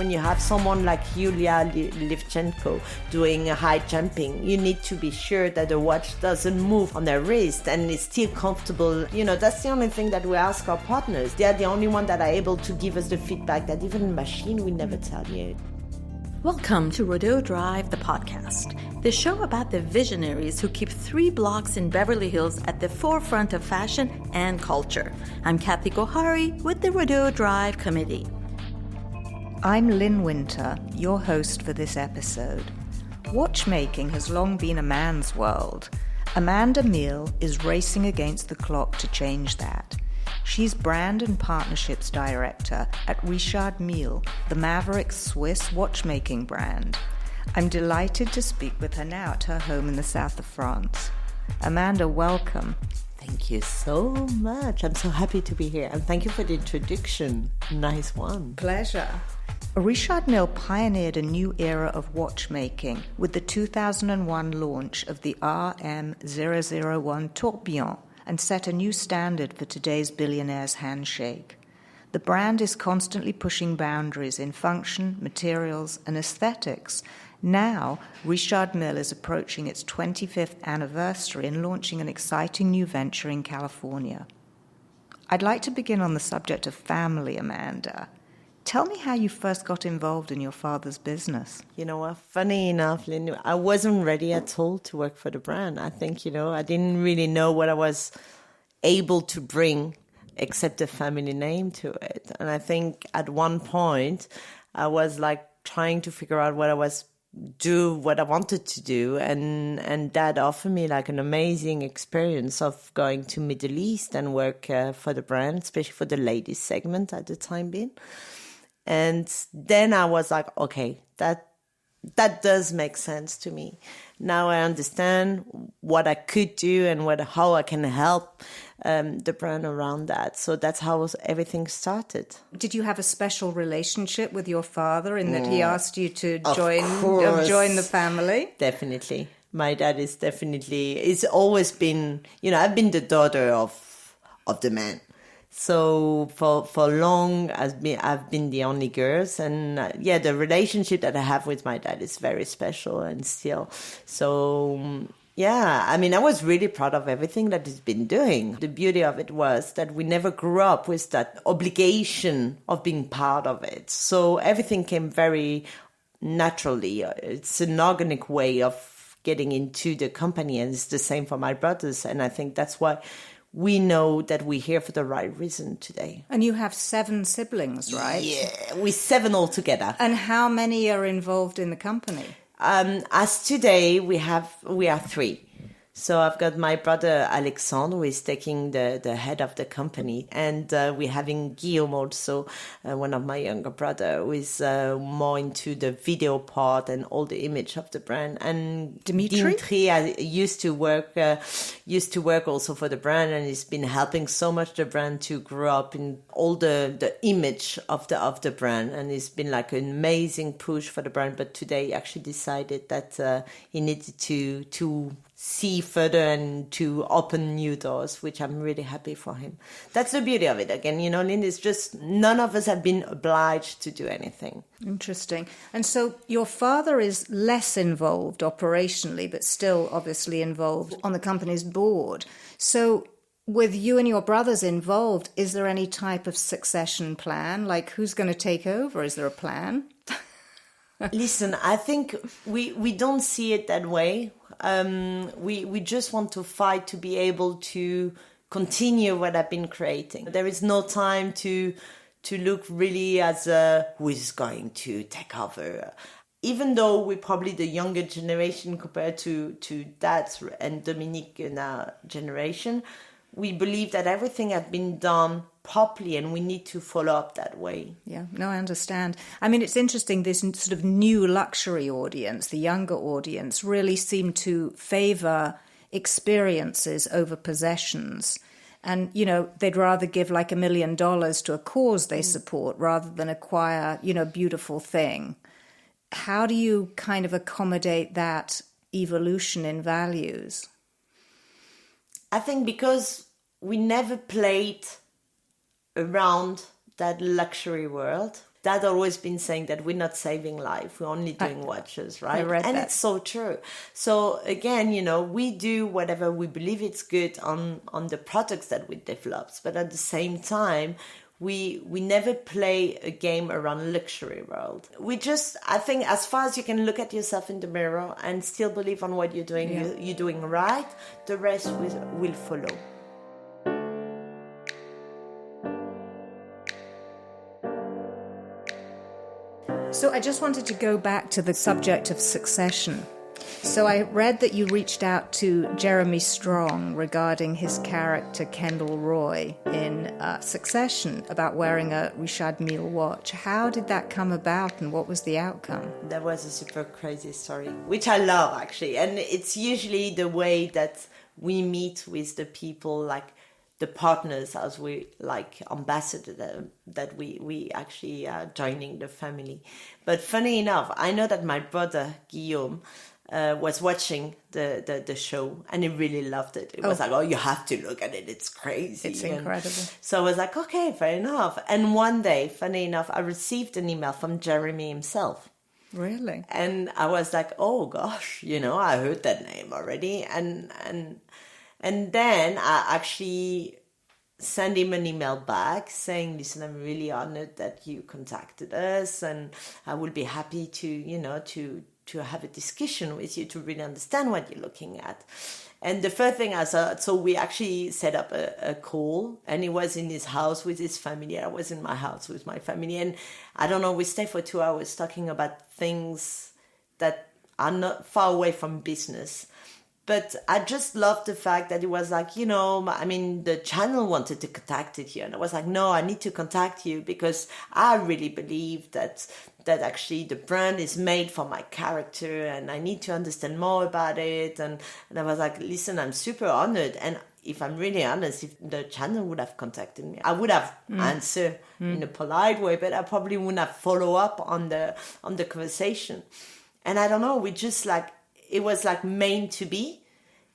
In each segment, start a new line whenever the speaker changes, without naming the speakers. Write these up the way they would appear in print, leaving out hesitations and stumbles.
when you have someone like Yulia Livchenko doing high jumping, you need to be sure that the watch doesn't move on their wrist and is still comfortable. You know, that's the only thing that we ask our partners. They are the only one that are able to give us the feedback that even a machine will never tell you.
Welcome to Rodeo Drive, the podcast, the show about the visionaries who keep 3 blocks in Beverly Hills at the forefront of fashion and culture. I'm Kathy Gohari with the Rodeo Drive Committee.
I'm Lyn Winter, your host for this episode. Watchmaking has long been a man's world. Amanda Mille is racing against the clock to change that. She's brand and partnerships director at Richard Mille, the maverick Swiss watchmaking brand. I'm delighted to speak with her now at her home in the south of France. Amanda, welcome.
Thank you so much. I'm so happy to be here. And thank you for the introduction. Nice one.
Pleasure. Richard Mille pioneered a new era of watchmaking with the 2001 launch of the RM001 Tourbillon, and set a new standard for today's billionaires' handshake. The brand is constantly pushing boundaries in function, materials, and aesthetics. Now, Richard Mille is approaching its 25th anniversary and launching an exciting new venture in California. I'd like to begin on the subject of family, Amanda. Tell me how you first got involved in your father's business.
You know what, funny enough, Lynn, I wasn't ready at all to work for the brand. I think, I didn't really know what I was able to bring except the family name to it. And I think at one point I was like trying to figure out what I wanted to do. And Dad offered me like an amazing experience of going to Middle East and work for the brand, especially for the ladies segment at the time being. And then I was like, okay, that does make sense to me. Now I understand what I could do and how I can help the brand around that. So that's how everything started.
Did you have a special relationship with your father in that he asked you to join the family?
Definitely. My dad is it's always been, I've been the daughter of the man. So for long, I've been the only girls, and the relationship that I have with my dad is very special and still. So I was really proud of everything that he's been doing. The beauty of it was that we never grew up with that obligation of being part of it. So everything came very naturally. It's an organic way of getting into the company, and it's the same for my brothers. And I think that's why we know that we're here for the right reason today.
And you have 7 siblings, right?
Yeah, we're 7 altogether.
And how many are involved in the company?
As today, we are 3. So I've got my brother Alexandre, who is taking the head of the company. And we're having Guillaume also, one of my younger brother, who is more into the video part and all the image of the brand. And Dimitri used to work also for the brand, and he's been helping so much the brand to grow up in all the image of the brand. And it's been like an amazing push for the brand. But today he actually decided that he needed to see further and to open new doors, which I'm really happy for him. That's the beauty of it. Again, Lynn, it's just none of us have been obliged to do anything.
Interesting. And so your father is less involved operationally, but still obviously involved on the company's board. So with you and your brothers involved, is there any type of succession plan? Like, who's going to take over? Is there a plan?
Listen, I think we don't see it that way. We just want to fight to be able to continue what I've been creating. There is no time to look really as who is going to take over. Even though we're probably the younger generation compared to Dad's and Dominique in our generation, we believe that everything has been done properly and we need to follow up that way.
Yeah, no, I understand. I mean, it's interesting, this sort of new luxury audience, the younger audience, really seem to favour experiences over possessions. And, they'd rather give like $1 million to a cause they support rather than acquire, a beautiful thing. How do you kind of accommodate that evolution in values?
I think because we never played around that luxury world, Dad always been saying that we're not saving life, we're only doing watches, right?
I read
and
that.
It's so true. So again, we do whatever we believe it's good on the products that we develop, but at the same time, we never play a game around luxury world. I think as far as you can look at yourself in the mirror and still believe on what you're doing, you're doing right, the rest will follow.
So I just wanted to go back to the subject of succession. So I read that you reached out to Jeremy Strong regarding his character Kendall Roy in Succession about wearing a Richard Mille watch. How did that come about and what was the outcome?
That was a super crazy story, which I love actually. And it's usually the way that we meet with the people, like the partners, as we like ambassador, that we actually are joining the family. But funny enough, I know that my brother Guillaume was watching the show and he really loved it. It was like, oh, you have to look at it. It's crazy.
It's incredible.
So I was like, okay, fair enough. And one day, funny enough, I received an email from Jeremy himself.
Really?
And I was like, oh gosh, I heard that name already. And then I actually sent him an email back saying, listen, I'm really honored that you contacted us and I will be happy to have a discussion with you to really understand what you're looking at. And the first thing so we actually set up a call, and he was in his house with his family. I was in my house with my family. And I don't know, we stayed for 2 hours talking about things that are not far away from business. But I just loved the fact that it was like, the channel wanted to contact you. And I was like, no, I need to contact you because I really believe that actually the brand is made for my character and I need to understand more about it. And I was like, listen, I'm super honored. And if I'm really honest, if the channel would have contacted me, I would have answered in a polite way, but I probably wouldn't have follow up on the conversation. And I don't know, it was like meant to be.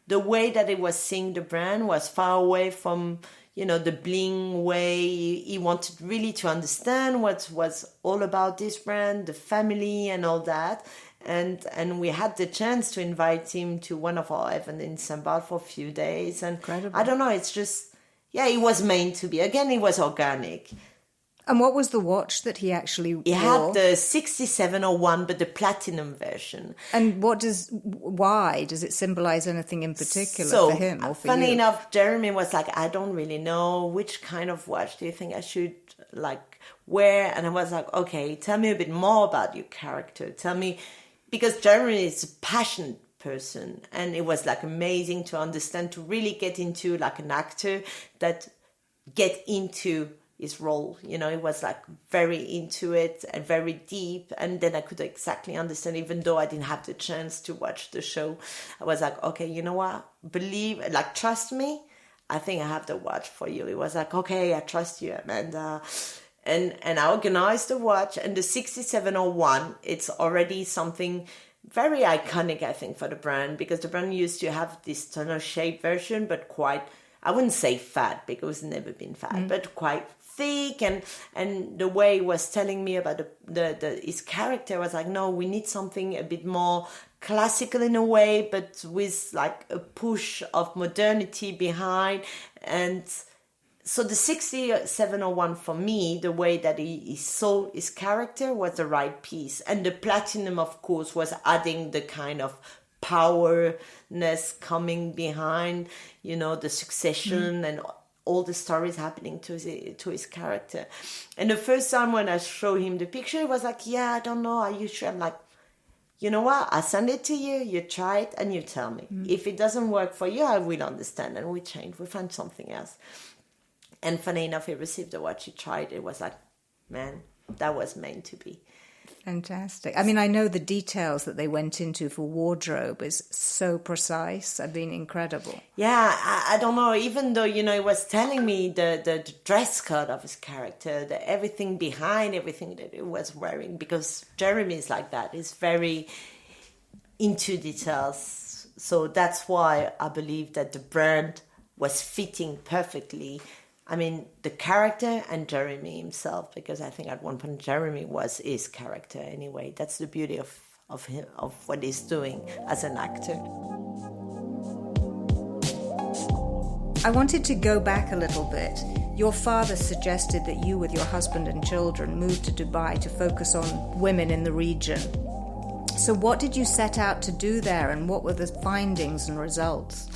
The way that it was seeing the brand was far away from, the bling way. He wanted really to understand what was all about this brand, the family and all that. And we had the chance to invite him to one of our events in St. Barth for a few days. And
incredible.
I don't know, it's just, it was meant to be. Again, it was organic.
And what was the watch that he actually wore?
He had the 6701, but the platinum version.
And why? Does it symbolize anything in particular for him or for you?
Funny enough, Jeremy was like, I don't really know which kind of watch do you think I should wear? And I was like, okay, tell me a bit more about your character. Tell me, because Jeremy is a passionate person and it was amazing to understand, to really get into an actor that get into his role, it was very into it and very deep. And then I could exactly understand, even though I didn't have the chance to watch the show. I was like, okay, you know what? Trust me. I think I have the watch for you. It was like, okay, I trust you, Amanda. And I organized the watch, and the 6701, it's already something very iconic, I think, for the brand, because the brand used to have this tunnel shape version, but quite, I wouldn't say fat because it's never been fat, but quite thick, and the way he was telling me about his character was like, no, we need something a bit more classical in a way, but with a push of modernity behind. And so the 6701 for me, the way that he saw his character was the right piece, and the platinum, of course, was adding the kind of powerness coming behind, the succession and all the stories happening to his character. And the first time when I showed him the picture, he was like, yeah, I don't know, are you sure? I'm like, you know what, I send it to you, you try it and you tell me. If it doesn't work for you, I will understand, and we find something else. And funny enough, he received the watch, he tried, it was like, man, that was meant to be.
Fantastic. I mean, I know the details that they went into for wardrobe is so precise. I've been incredible.
Yeah, I don't know. Even though, he was telling me the dress code of his character, everything behind everything that he was wearing, because Jeremy is like that. He's very into details. So that's why I believe that the brand was fitting perfectly I mean, the character and Jeremy himself, because I think at one point Jeremy was his character anyway. That's the beauty of him, of what he's doing as an actor.
I wanted to go back a little bit. Your father suggested that you, with your husband and children, moved to Dubai to focus on women in the region. So what did you set out to do there, and what were the findings and results?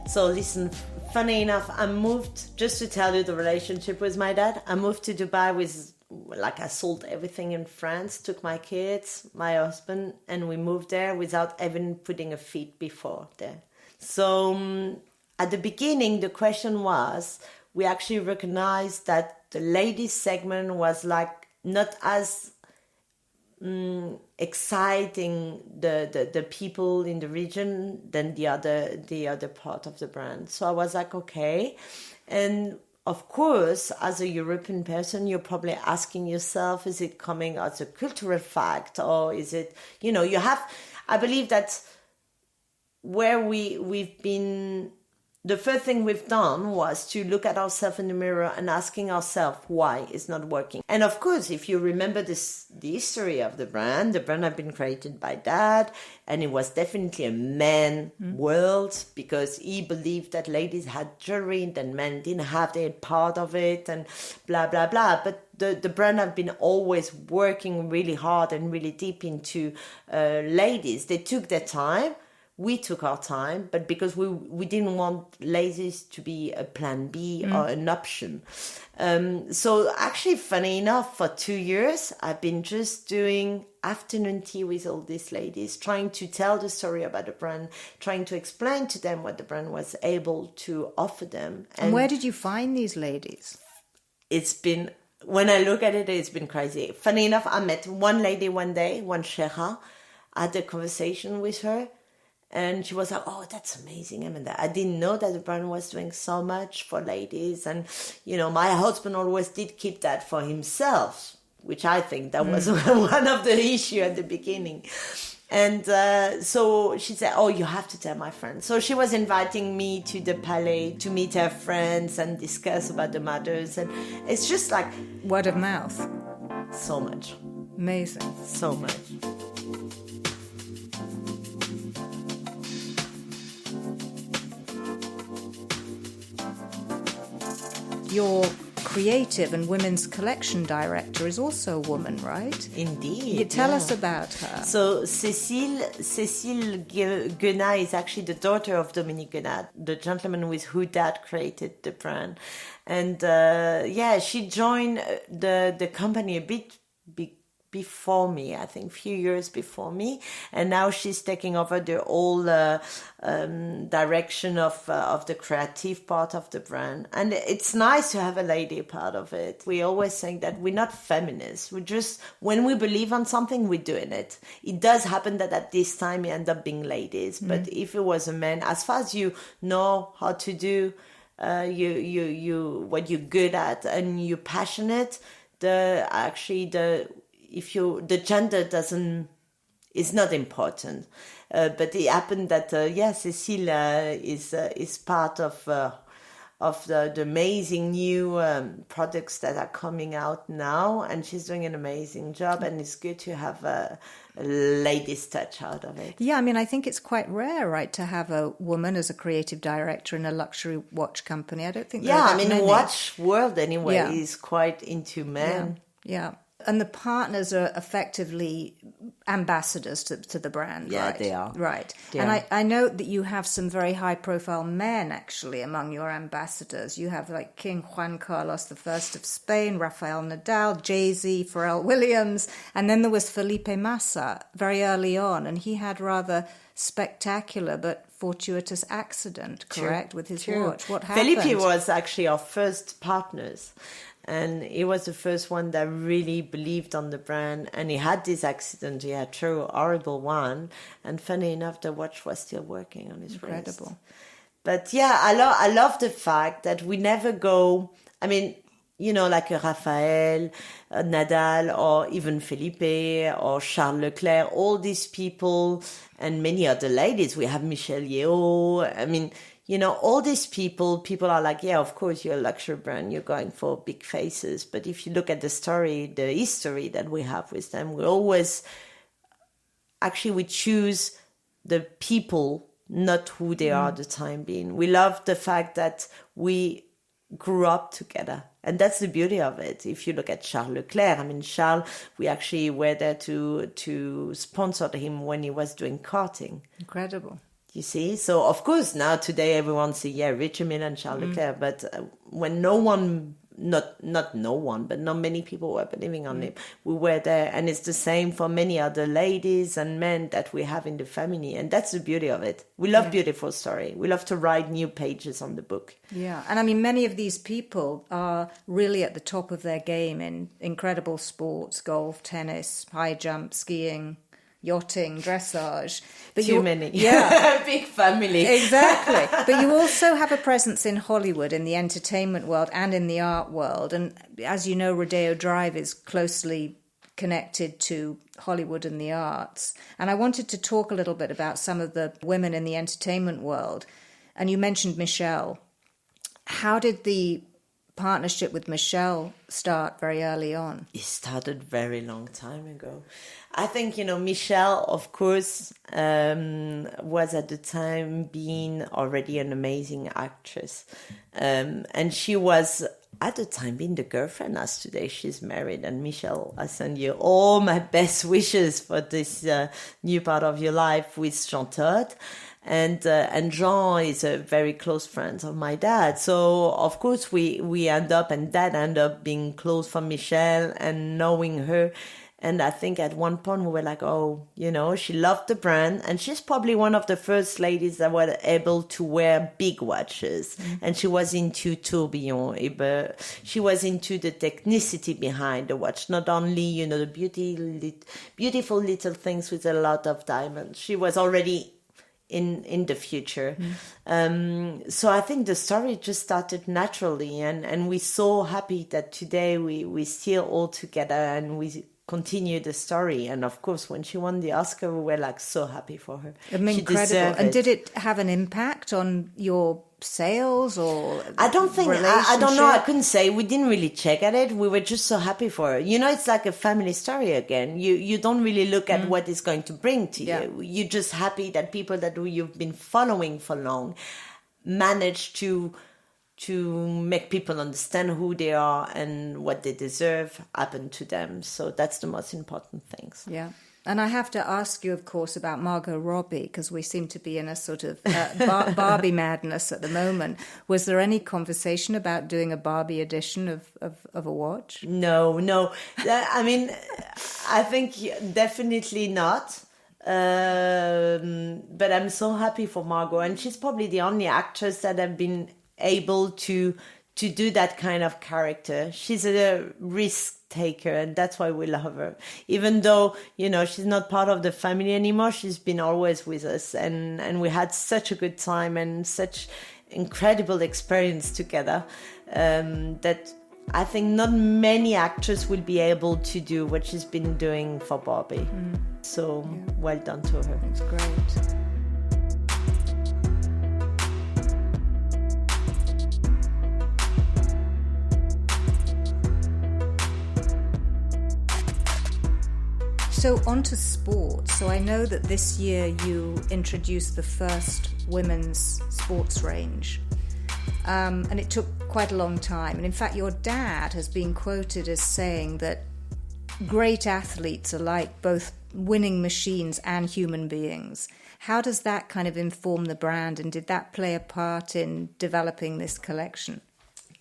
So listen, funny enough, I moved, just to tell you the relationship with my dad, I moved to Dubai with, I sold everything in France, took my kids, my husband, and we moved there without even putting a feet before there. So at the beginning, the question was, we actually recognized that the ladies segment was not as exciting the people in the region than the other part of the brand. So I was like, okay. And of course, as a European person, you're probably asking yourself, is it coming as a cultural fact, or is it, I believe that where we've been, the first thing we've done was to look at ourselves in the mirror and asking ourselves why it's not working. And of course, if you remember the history of the brand had been created by Dad, and it was definitely a man world, because he believed that ladies had jewelry and men didn't have their part of it, and blah, blah, blah. But the brand have been always working really hard and really deep into ladies. They took their time. We took our time, but because we didn't want ladies to be a plan B or an option. So actually, funny enough, for 2 years, I've been just doing afternoon tea with all these ladies, trying to tell the story about the brand, trying to explain to them what the brand was able to offer them.
And where did you find these ladies?
It's been, when I look at it, it's been crazy. Funny enough, I met one lady one day, one Sheikha. I had a conversation with her. And she was like, oh, that's amazing. I mean, I didn't know that the brand was doing so much for ladies. And, my husband always did keep that for himself, which I think that was one of the issues at the beginning. And so she said, oh, you have to tell my friends. So she was inviting me to the Palais to meet her friends and discuss about the matters. And it's just like...
word of mouth.
So much.
Amazing.
So much.
Your creative and women's collection director is also a woman, right?
Indeed.
You tell us about her.
So Cécile Guenat is actually the daughter of Dominique Guenat, the gentleman with who Dad created the brand. And she joined the company a bit before me, I think, a few years before me, and now she's taking over the whole direction of the creative part of the brand. And it's nice to have a lady part of it. We always think that we're not feminists. We just, when we believe on something, we're doing it. It does happen that at this time we end up being ladies, but if it was a man, as far as you know how to do you what you're good at and you're passionate, the gender is not important. But it happened that Cécile is part of the amazing new products that are coming out now, and she's doing an amazing job, and it's good to have a lady's touch out of it.
Yeah, I mean, I think it's quite rare, right, to have a woman as a creative director in a luxury watch company. I don't think there are that many.
Watch world anyway is quite into men.
Yeah. And the partners are effectively ambassadors to the brand, right?
Yeah, they are.
Right. And I know that you have some very high-profile men, actually, among your ambassadors. You have, like, King Juan Carlos I of Spain, Rafael Nadal, Jay-Z, Pharrell Williams, and then there was Felipe Massa very early on, and he had rather spectacular but fortuitous accident, correct, with his watch. What happened?
Felipe was actually our first partners. And he was the first one that really believed on the brand. And he had this accident. He had a true horrible one. And funny enough, the watch was still working on his wrist.
Incredible.
But yeah, I love the fact that we never go... I mean, like a Rafael Nadal or even Felipe or Charles Leclerc, all these people and many other ladies. We have Michelle Yeoh. I mean... all these people are like, yeah, of course, you're a luxury brand, you're going for big faces. But if you look at the history that we have with them, we choose the people, not who they are at the time being. We love the fact that we grew up together. And that's the beauty of it. If you look at Charles Leclerc, Charles, we actually were there to sponsor him when he was doing karting.
Incredible.
You see? So, of course, now today everyone says, yeah, Richard Mille and Charles Leclerc. But when not no one, but not many people were believing on him, we were there. And it's the same for many other ladies and men that we have in the family. And that's the beauty of it. We love beautiful story. We love to write new pages on the book.
Yeah. And many of these people are really at the top of their game in incredible sports, golf, tennis, high jump, skiing, yachting, dressage. But
Too many.
Yeah.
Big family.
Exactly. But you also have a presence in Hollywood, in the entertainment world and in the art world. And as you know, Rodeo Drive is closely connected to Hollywood and the arts. And I wanted to talk a little bit about some of the women in the entertainment world. And you mentioned Michelle. How did the partnership with Michelle start very early on?
It started very long time ago. I think, Michelle, of course, was at the time being already an amazing actress. And she was at the time being the girlfriend, as today she's married. And Michelle, I send you all my best wishes for this new part of your life with Jean Todt. And Jean is a very close friend of my dad. So, of course, we end up, and Dad ended up being close for Michelle and knowing her. And I think at one point we were like, she loved the brand. And she's probably one of the first ladies that were able to wear big watches. And she was into Tourbillon. But she was into the technicity behind the watch. Not only, the beautiful little things with a lot of diamonds. She was already in the future. So I think the story just started naturally. And we're so happy that today we still all together and we continue the story. And of course, when she won the Oscar, we were so happy for her.
Incredible. And did it have an impact on your sales or
I don't know. I couldn't say. We didn't really check at it. We were just so happy for her. It's like a family story again. You don't really look at what it's going to bring to you. You're just happy that people that you've been following for long manage to make people understand who they are and what they deserve happen to them. So that's the most important things.
Yeah. And I have to ask you, of course, about Margot Robbie, because we seem to be in a sort of Barbie madness at the moment. Was there any conversation about doing a Barbie edition of a watch?
No. I think definitely not. But I'm so happy for Margot. And she's probably the only actress that have been able to do that kind of character. She's a risk taker, and that's why we love her. Even though, she's not part of the family anymore, she's been always with us. And we had such a good time and such incredible experience together that I think not many actors will be able to do what she's been doing for Barbie. So well done to her.
It's great. So on to sports. So I know that this year you introduced the first women's sports range. And it took quite a long time. And in fact, your dad has been quoted as saying that great athletes are like both winning machines and human beings. How does that kind of inform the brand? And did that play a part in developing this collection?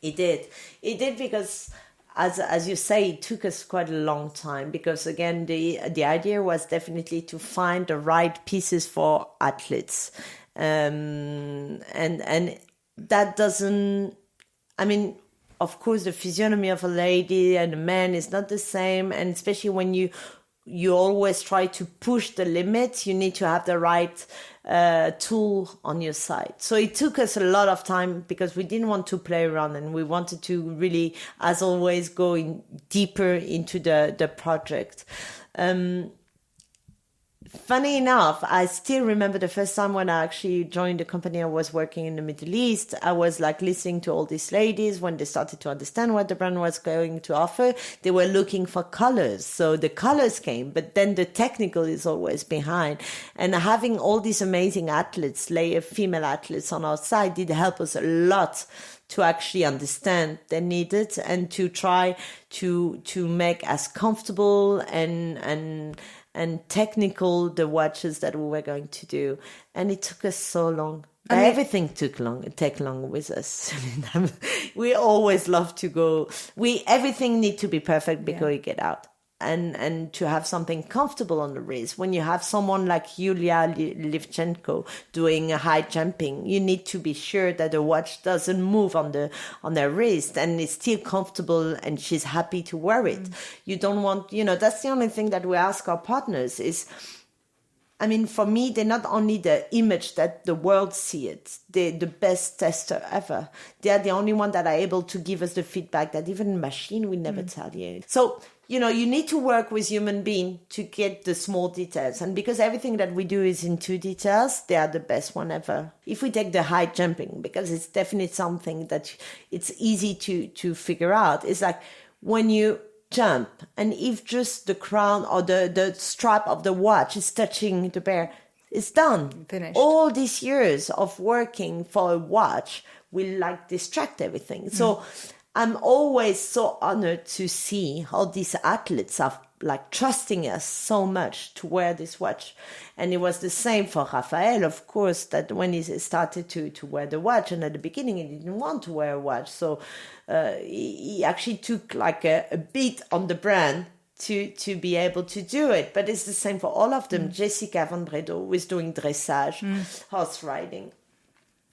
It did. It did because... As you say, it took us quite a long time because, again, the idea was definitely to find the right pieces for athletes. And that doesn't... of course, the physiognomy of a lady and a man is not the same. And especially when you always try to push the limits, you need to have the right tool on your side. So it took us a lot of time because we didn't want to play around and we wanted to really, as always, go deeper into the project. funny enough, I still remember the first time when I actually joined the company. I was working in the Middle East. I was like listening to all these ladies when they started to understand what the brand was going to offer. They were looking for colors. So the colors came, but then the technical is always behind. And having all these amazing athletes, female athletes on our side did help us a lot to actually understand they needed and to try to make as comfortable and technical the watches that we were going to do. And it took us so long. Everything take long with us. We always love to go. Everything need to be perfect before we get out. And to have something comfortable on the wrist. When you have someone like Yulia Livchenko doing high jumping, you need to be sure that the watch doesn't move on their wrist and it's still comfortable and she's happy to wear it. You don't want, that's the only thing that we ask our partners is, for me, they're not only the image that the world see it, they're the best tester ever. They are the only one that are able to give us the feedback that even a machine will never tell you. So, you need to work with human being to get the small details. And because everything that we do is in 2 details, they are the best one ever. If we take the high jumping, because it's definitely something that it's easy to figure out, it's like when you jump and if just the crown or the strap of the watch is touching the bear, it's done.
Finished.
All these years of working for a watch will distract everything. So I'm always so honored to see how these athletes are trusting us so much to wear this watch. And it was the same for Rafael, of course, that when he started to wear the watch, and at the beginning he didn't want to wear a watch. So he actually took a beat on the brand to be able to do it. But it's the same for all of them. Jessica Van Bredow was doing dressage, horse riding.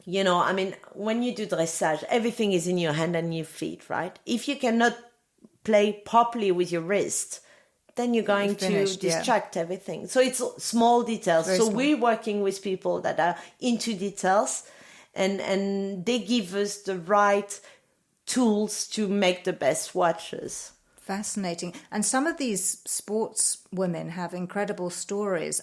When you do dressage, everything is in your hand and your feet, right? If you cannot play properly with your wrist, then you're going to distract everything. So it's small details. So we're working with people that are into details and they give us the right tools to make the best watches.
Fascinating. And some of these sports women have incredible stories.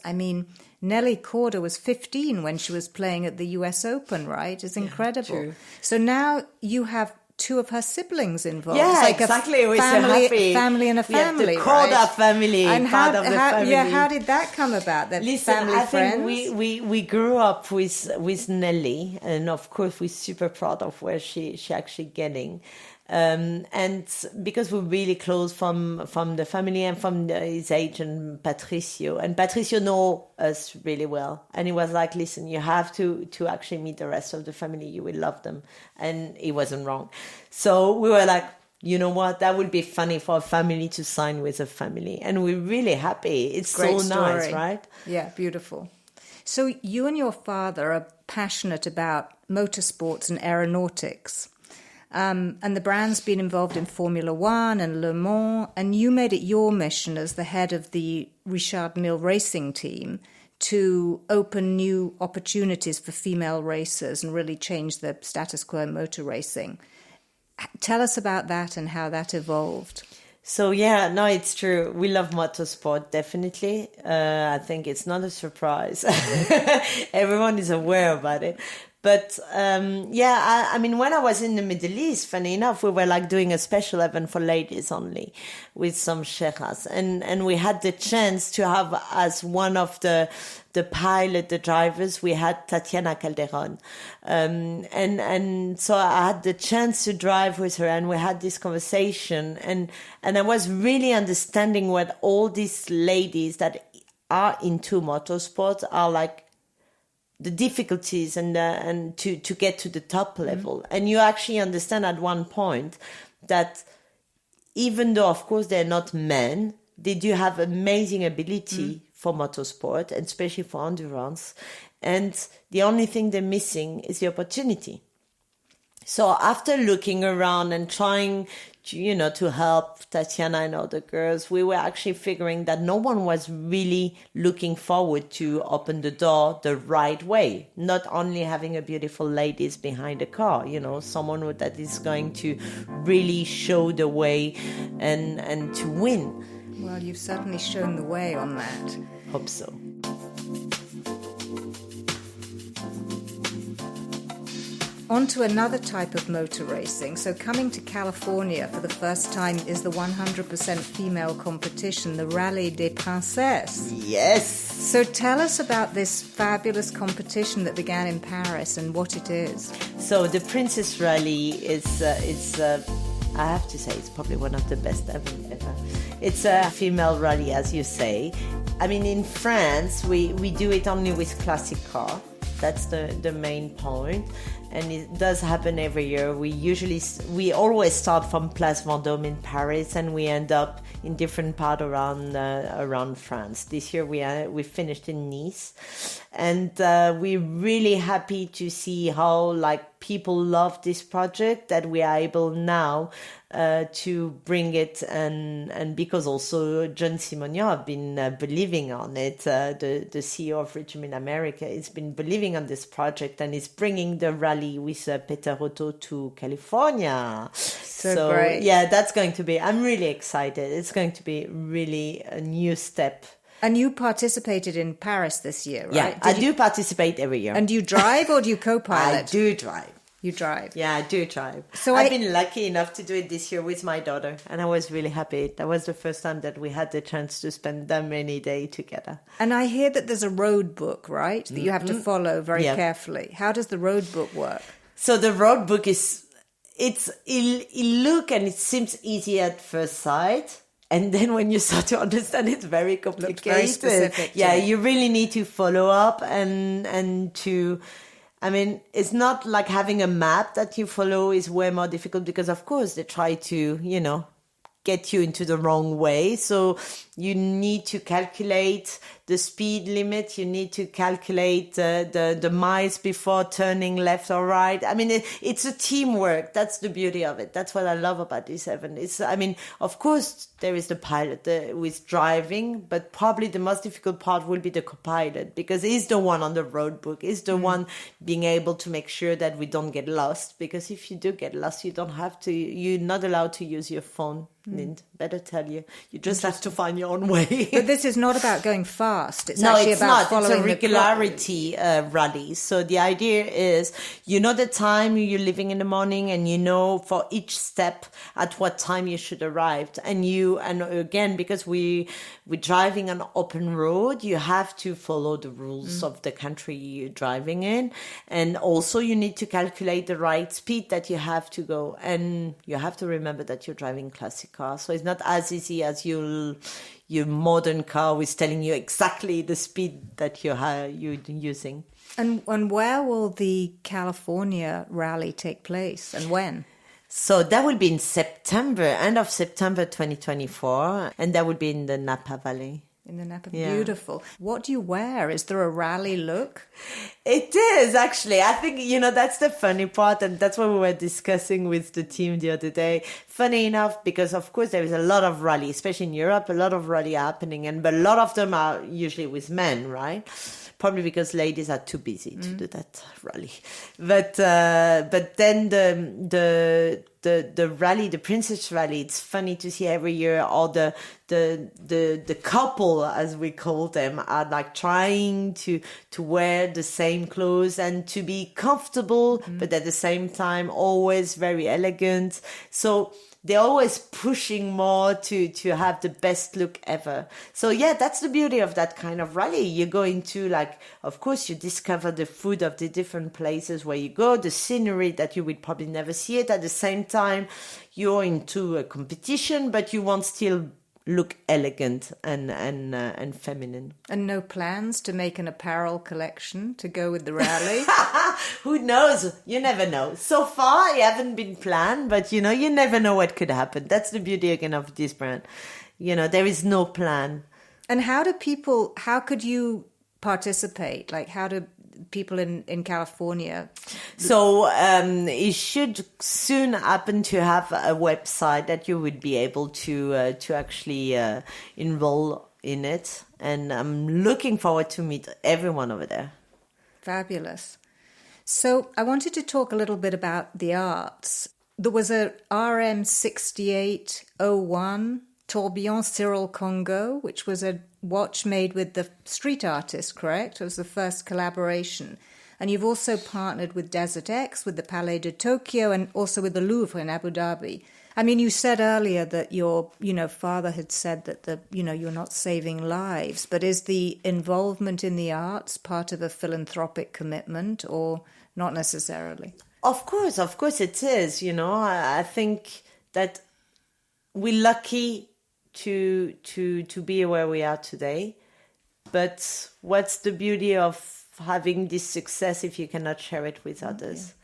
Nelly Korda was 15 when she was playing at the US Open, right? It's incredible.
True.
So now you have 2 of her siblings involved.
Yeah,
it's
exactly. We're so happy.
Family and a family,
the Korda
right?
family,
and
part of the family.
Yeah, how did that come about? That family
I
friends?
think we grew up with Nelly, and of course we're super proud of where she actually getting. And because we're really close from the family and from his agent Patricio, and Patricio know us really well, and he was like, listen, you have to actually meet the rest of the family, you will love them. And he wasn't wrong. So we were like, you know what, that would be funny for a family to sign with a family, and we're really happy. It's
Great
so
story.
nice, right?
Yeah, beautiful. So you and your father are passionate about motorsports and aeronautics. And the brand's been involved in Formula One and Le Mans, and you made it your mission as the head of the Richard Mille racing team to open new opportunities for female racers and really change the status quo in motor racing. Tell us about that and how that evolved.
So, it's true. We love motorsport, definitely. I think it's not a surprise. Everyone is aware about it. But, when I was in the Middle East, funny enough, we were doing a special event for ladies only with some sheikhs. And we had the chance to have as one of the pilot, the drivers, we had Tatiana Calderon. And so I had the chance to drive with her and we had this conversation. And I was really understanding what all these ladies that are into motorsport are the difficulties and to get to the top level. And you actually understand at one point that even though, of course, they're not men, they do have amazing ability for motorsport, and especially for endurance. And the only thing they're missing is the opportunity. So after looking around and trying to help Tatiana and other girls, we were actually figuring that no one was really looking forward to open the door the right way. Not only having a beautiful ladies behind the car, someone that is going to really show the way and to win.
Well, you've certainly shown the way on that.
Hope so.
On to another type of motor racing. So coming to California for the first time is the 100% female competition, the Rallye des Princesses.
Yes.
So tell us about this fabulous competition that began in Paris and what it is.
So the Princess Rally is, I have to say, it's probably one of the best ever. It's a female rally, as you say. I mean, in France, we do it only with classic car. That's the main point. And it does happen every year. We always start from Place Vendôme in Paris, and we end up in different parts around France. This year we finished in Nice, and we're really happy to see how people love this project, that we are able now to bring it, and because also John Simonian have been believing on it, the CEO of Richard Mille America has been believing on this project and is bringing the rally with Peter Otto to California. So
great.
Yeah, that's going to be, I'm really excited. It's going to be really a new step.
And you participated in Paris this year, right?
Yeah, I do participate every year.
And do you drive or do you co-pilot?
I do drive.
You drive?
Yeah, I do drive.
So
I've been lucky enough to do it this year with my daughter, and I was really happy. That was the first time that we had the chance to spend that many days together.
And I hear that there's a road book, right? That you have to follow very carefully. How does the road book work?
So the road book is, it look and it seems easy at first sight. And then when you start to understand, it's very complicated.
Looks very specific.
Yeah, you really need to follow up and to... I mean, it's not like having a map that you follow is way more difficult because, of course, they try to, get you into the wrong way. So you need to calculate the speed limit. You need to calculate the miles before turning left or right. I mean, it's a teamwork. That's the beauty of it. That's what I love about this event. Of course, there is the pilot with driving, but probably the most difficult part will be the co-pilot because he's the one on the road book. He's the one being able to make sure that we don't get lost. Because if you do get lost, you're not allowed to use your phone. Better tell you. You just have to find your own way.
But this is not about going fast. It's
no,
actually
it's
about
not.
following
it's a regularity rally. So the idea is, the time you're leaving in the morning, and for each step at what time you should arrive. And again, because we're driving on open road, you have to follow the rules of the country you're driving in. And also you need to calculate the right speed that you have to go. And you have to remember that you're driving classic car. So it's not as easy as your modern car is telling you exactly the speed that you're using.
And where will the California rally take place and when?
So that will be in September, end of September 2024, and that will be in the Napa Valley.
In the Napa, beautiful. What do you wear? Is there a rally look?
It is, actually. I think, that's the funny part, and that's what we were discussing with the team the other day. Funny enough, because of course there is a lot of rally, especially in Europe, a lot of rally happening, but a lot of them are usually with men, right? Probably because ladies are too busy to do that rally. But then the rally, the Princess Rally, it's funny to see every year all the couple, as we call them, are trying to wear the same clothes and to be comfortable, but at the same time always very elegant. So they're always pushing more to have the best look ever. So yeah, that's the beauty of that kind of rally. You go into of course you discover the food of the different places where you go, the scenery that you would probably never see it. At the same time, you're into a competition, but you want still look elegant and feminine.
And no plans to make an apparel collection to go with the rally?
Who knows? You never know. So far, it haven't been planned, but you never know what could happen. That's the beauty again of this brand. There is no plan.
And how could you participate? How do people in California?
So it should soon happen to have a website that you would be able to actually enroll in it. And I'm looking forward to meet everyone over there.
Fabulous. So I wanted to talk a little bit about the arts. There was a RM6801 Tourbillon Cyril Congo, which was a watch made with the street artist, correct? It was the first collaboration. And you've also partnered with Desert X, with the Palais de Tokyo, and also with the Louvre in Abu Dhabi. I mean, you said earlier that your, father had said that you're not saving lives, but is the involvement in the arts part of a philanthropic commitment or not necessarily?
Of course it is. I think that we're lucky to be where we are today. But what's the beauty of having this success if you cannot share it with others? Yeah.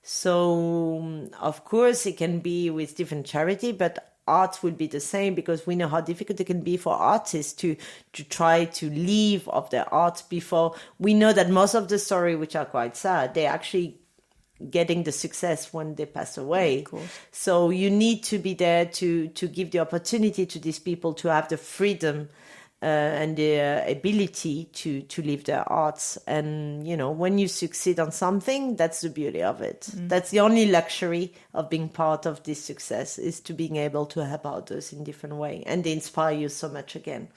So, of course, it can be with different charity, but art will be the same because we know how difficult it can be for artists to try to live of their art before. We know that most of the story, which are quite sad, they're actually getting the success when they pass away. So you need to be there to give the opportunity to these people to have the freedom and the ability to live their arts. And, when you succeed on something, that's the beauty of it. That's the only luxury of being part of this success, is to being able to help others in different way. And they inspire you so much again,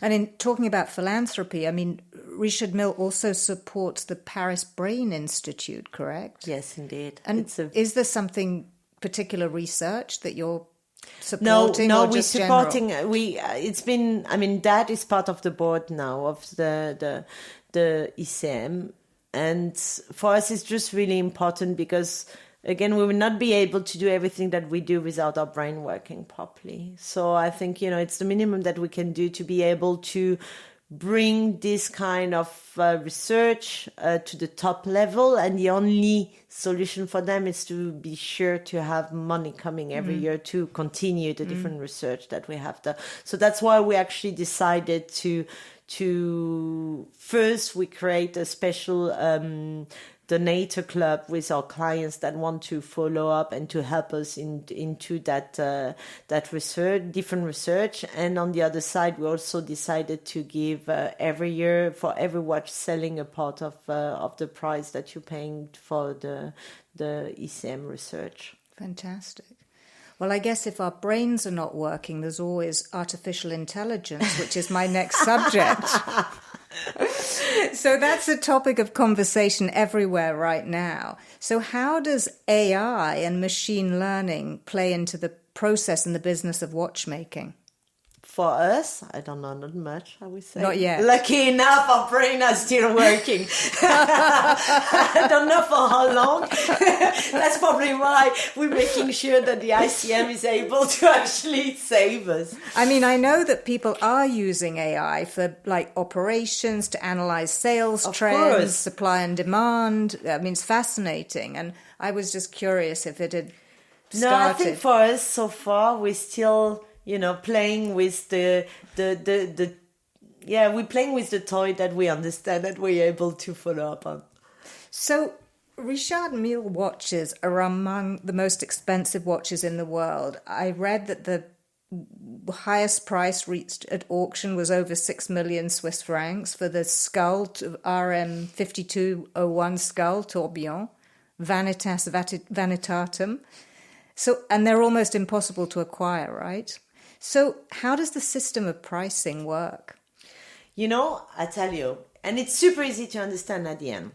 And in talking about philanthropy, I mean, Richard Mille also supports the Paris Brain Institute, correct?
Yes, indeed.
And is there something particular research that you're supporting?
No,
we're
supporting. Dad is part of the board now of the ICM, and for us it's just really important because, again, we will not be able to do everything that we do without our brain working properly. So I think it's the minimum that we can do to be able to bring this kind of research to the top level, and the only solution for them is to be sure to have money coming every year to continue the different research that we have done. So that's why we actually decided to first we create a special donator club with our clients that want to follow up and to help us into that research, different research. And on the other side, we also decided to give every year for every watch selling a part of the price that you're paying for the ECM research.
Fantastic. Well, I guess if our brains are not working, there's always artificial intelligence, which is my next subject. So that's a topic of conversation everywhere right now. So how does AI and machine learning play into the process and the business of watchmaking?
For us, I don't know, not much, I would say.
Not yet.
Lucky enough, our brain are still working. I don't know for how long. That's probably why we're making sure that the ICM is able to actually save us.
I mean, I know that people are using AI for operations to analyze sales trends, supply and demand. I mean, it's fascinating. And I was just curious if it had started.
No, I think for us so far, we're still playing with we're playing with the toy that we understand, that we're able to follow up on.
So Richard Mille watches are among the most expensive watches in the world. I read that the highest price reached at auction was over 6 million Swiss francs for the skull, RM 5201 skull, Tourbillon, Vanitas Vanitatum. So, and they're almost impossible to acquire, right? So how does the system of pricing work?
I tell you, and it's super easy to understand at the end.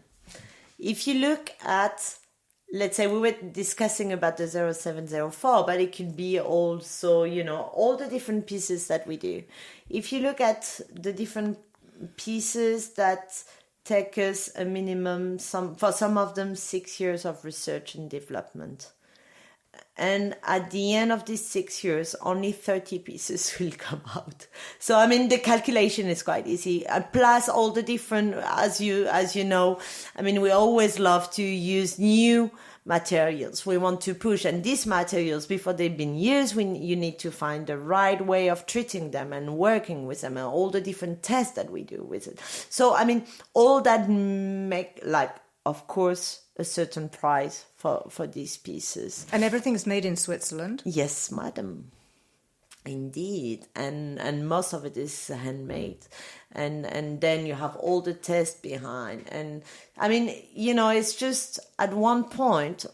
If you look at, let's say we were discussing about the 0704, but it could be also, all the different pieces that we do. If you look at the different pieces that take us a minimum, for some of them, 6 years of research and development. And at the end of these 6 years, only 30 pieces will come out. So, I mean, the calculation is quite easy. Plus all the different, as you know, I mean, we always love to use new materials. We want to push. And these materials, before they've been used, you need to find the right way of treating them and working with them and all the different tests that we do with it. So, I mean, all that make, of course, a certain price for these pieces.
And everything is made in Switzerland?
Yes, madam. Indeed. And most of it is handmade. And then you have all the tests behind. And I mean, it's just at one point,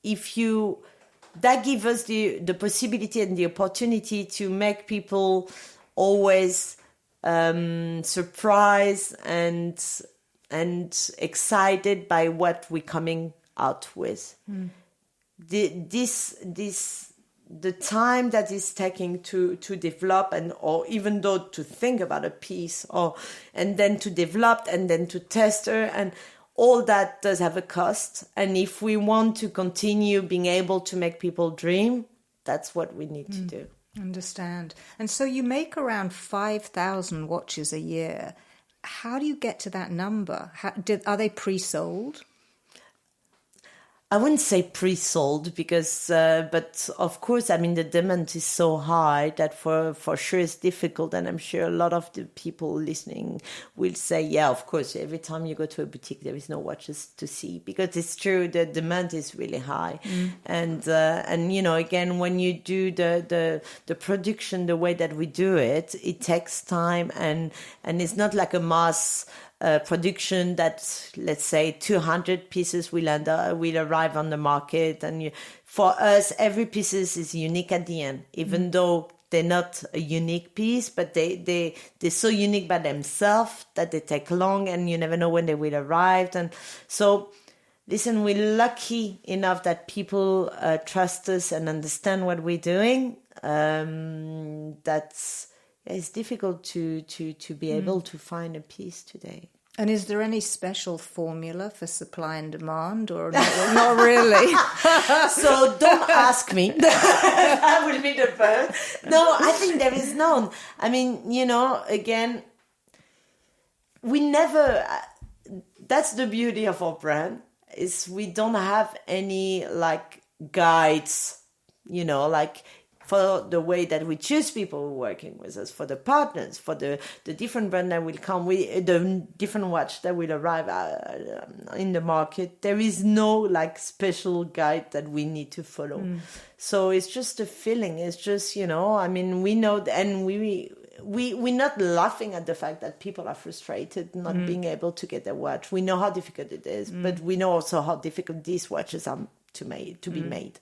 that gives us the possibility and the opportunity to make people always surprised and excited by what we're coming out with. The time that is taking to develop or even though to think about a piece and then to develop and then to test her, and all that does have a cost. And if we want to continue being able to make people dream, that's what we need to do.
Understand. And so you make around 5,000 watches a year. How do you get to that number? Are they pre-sold?
I wouldn't say pre-sold because, but of course, I mean, the demand is so high that for sure it's difficult. And I'm sure a lot of the people listening will say, yeah, of course, every time you go to a boutique, there is no watches to see, because it's true, the demand is really high. And you know, again, when you do the production the way that we do it, it takes time, and it's not like a mass production that, let's say, 200 pieces will arrive on the market. And for us, every piece is unique at the end, even though they're not a unique piece, but they're so unique by themselves that they take long, and you never know when they will arrive. And so, listen, we're lucky enough that people trust us and understand what we're doing. It's difficult to be able to find a piece today.
And is there any special formula for supply and demand, or not really?
So don't ask me. That will be the first. No, I think there is none. I mean, you know, again, we never... That's the beauty of our brand, is we don't have any, like, guides, you know, like... for the way that we choose people working with us, for the partners, for the different brand that will come, the different watch that will arrive in the market. There is no like special guide that we need to follow. So it's just a feeling. It's just, you know, I mean, we know, and we're not laughing at the fact that people are frustrated not being able to get their watch. We know how difficult it is, but we know also how difficult these watches are to be made.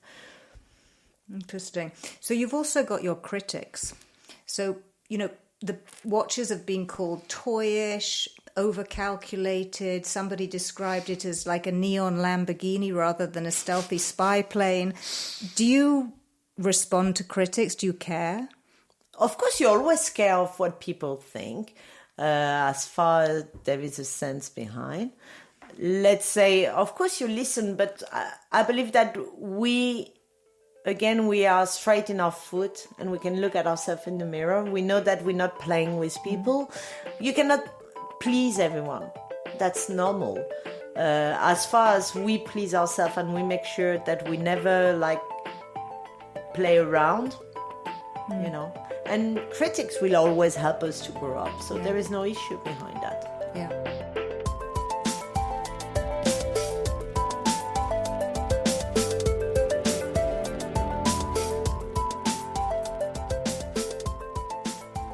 Interesting. So you've also got your critics. So, you know, the watches have been called toyish, overcalculated. Somebody described it as like a neon Lamborghini rather than a stealthy spy plane. Do you respond to critics? Do you care?
Of course, you always care of what people think, as far as there is a sense behind. Let's say, of course, you listen, but I believe that we are straight in our foot, and we can look at ourselves in the mirror. We know that we're not playing with people. You cannot please everyone. That's normal. As far as we please ourselves and we make sure that we never like play around, you know. And critics will always help us to grow up. So there is no issue behind that.
Yeah.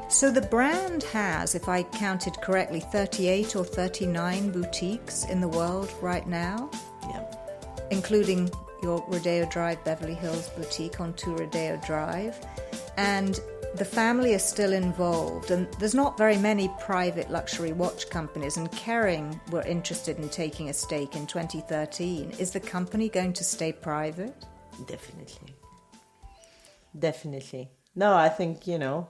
So the brand has, if I counted correctly, 38 or 39 boutiques in the world right now, including your Rodeo Drive Beverly Hills boutique onto Rodeo Drive. And the family is still involved, and there's not very many private luxury watch companies, and Kering were interested in taking a stake in 2013. Is the company going to stay private?
Definitely. No, I think, you know,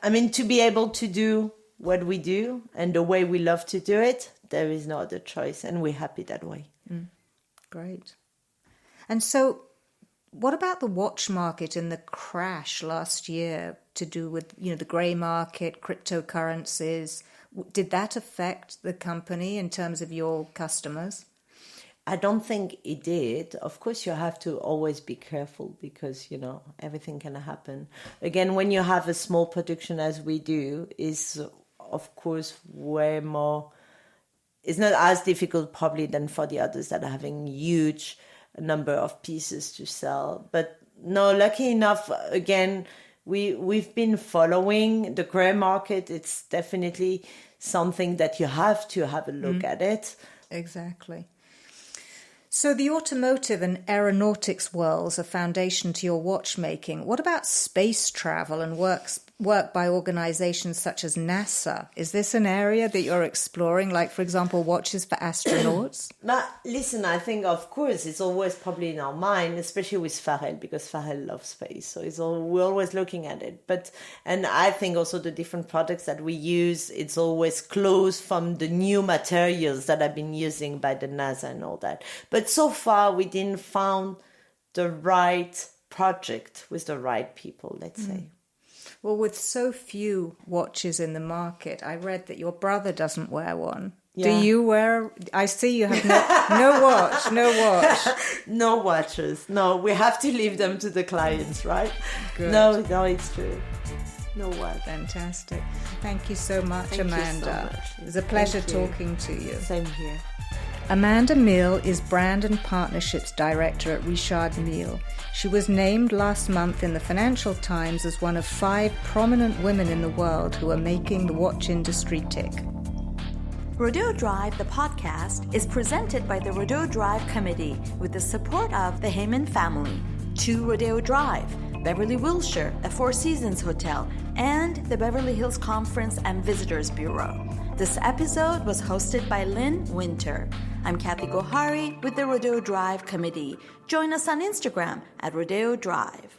I mean, to be able to do what we do and the way we love to do it, there is no other choice, and we're happy that way.
Great. And so what about the watch market and the crash last year to do with, you know, the grey market, cryptocurrencies? Did that affect the company in terms of your customers?
I don't think it did. Of course, you have to always be careful because, you know, everything can happen. Again, when you have a small production as we do, is of course way more... It's not as difficult probably than for the others that are having huge number of pieces to sell. But no, lucky enough, again, we've been following the grey market. It's definitely something that you have to have a look at it.
Exactly. So the automotive and aeronautics worlds are foundation to your watchmaking. What about space travel and work work by organizations such as NASA. Is this an area that you're exploring, like, for example, watches for astronauts?
But listen, I think, of course, it's always probably in our mind, especially with Pharrell, because Pharrell loves space. So we're always looking at it. And I think also the different products that we use, it's always close from the new materials that have been using by the NASA and all that. But so far, we didn't found the right project with the right people, let's say.
Well, with so few watches in the market, I read that your brother doesn't wear one. Yeah. Do you wear? I see you have no watch.
No watches. No, we have to leave them to the clients, right?
Good.
No, it's true. No watch.
Fantastic. Thank you so much,
Thank
Amanda.
You so much.
It was a pleasure talking to you.
Same here.
Amanda Mille is Brand and Partnerships Director at Richard Mille. She was named last month in the Financial Times as one of 5 prominent women in the world who are making the watch industry tick.
Rodeo Drive, the podcast, is presented by the Rodeo Drive Committee with the support of the Heyman family, 2 Rodeo Drive, Beverly Wilshire, a Four Seasons hotel, and the Beverly Hills Conference and Visitors Bureau. This episode was hosted by Lyn Winter. I'm Kathy Gohari with the Rodeo Drive Committee. Join us on Instagram at Rodeo Drive.